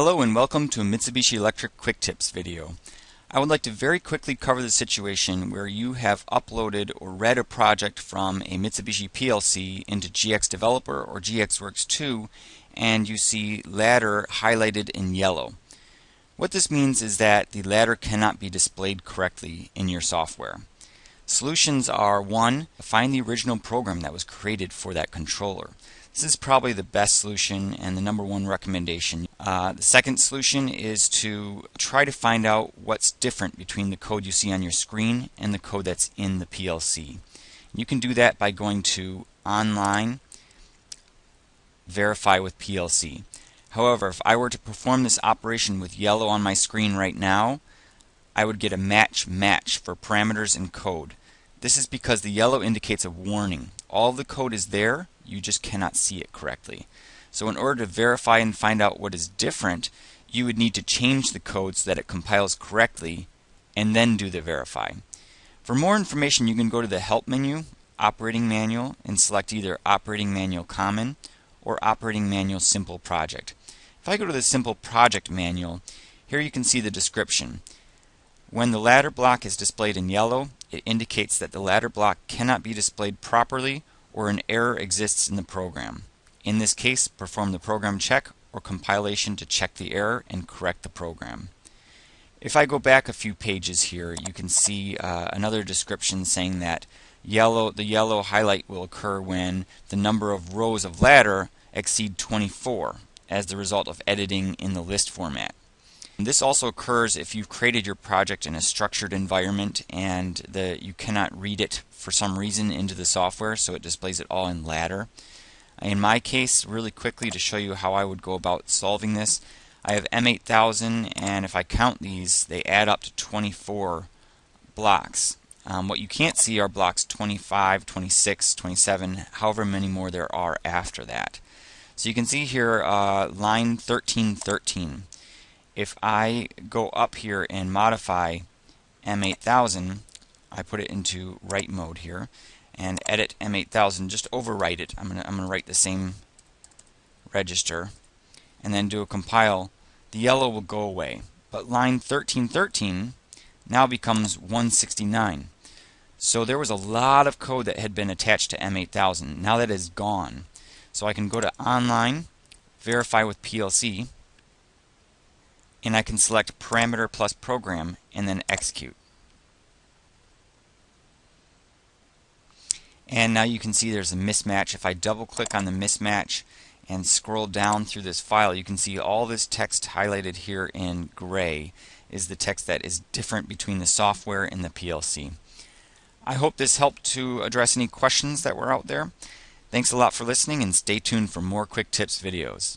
Hello and welcome to a Mitsubishi Electric Quick Tips video. I would like to very quickly cover the situation where you have uploaded or read a project from a Mitsubishi PLC into GX Developer or GXWorks 2 and you see ladder highlighted in yellow. What this means is that the ladder cannot be displayed correctly in your software. Solutions are: 1. Find the original program that was created for that controller. This is probably the best solution and the #1 recommendation. The second solution is to try to find out what's different between the code you see on your screen and the code that's in the PLC. You can do that by going to Online, Verify with PLC. However, if I were to perform this operation with yellow on my screen right now, I would get a match for parameters and code. This is because the yellow indicates a warning. All the code is there, you just cannot see it correctly. So in order to verify and find out what is different, you would need to change the code so that it compiles correctly and then do the verify. For more information, you can go to the Help menu, Operating Manual, and select either Operating Manual Common or Operating Manual Simple Project. If I go to the Simple Project Manual, here you can see the description. When the ladder block is displayed in yellow, it indicates that the ladder block cannot be displayed properly or an error exists in the program. In this case, perform the program check or compilation to check the error and correct the program. If I go back a few pages here, you can see another description saying that the yellow highlight will occur when the number of rows of ladder exceed 24 as the result of editing in the list format. This also occurs if you've created your project in a structured environment and you cannot read it for some reason into the software, so it displays it all in ladder. In my case, really quickly to show you how I would go about solving this, I have M8000, and if I count these, they add up to 24 blocks. What you can't see are blocks 25, 26, 27, however many more there are after that. So you can see here line 1313. If I go up here and modify M8000, I put it into write mode here and edit M8000, just overwrite it. I'm gonna write the same register and then do a compile. The yellow will go away, but line 1313 now becomes 169. So there was a lot of code that had been attached to M8000. Now that is gone. So I can go to Online, Verify with PLC, and I can select Parameter plus Program and then Execute. And now you can see there's a mismatch. If I double click on the mismatch and scroll down through this file, you can see all this text highlighted here in gray is the text that is different between the software and the PLC. I hope this helped to address any questions that were out there. Thanks a lot for listening, and stay tuned for more Quick Tips videos.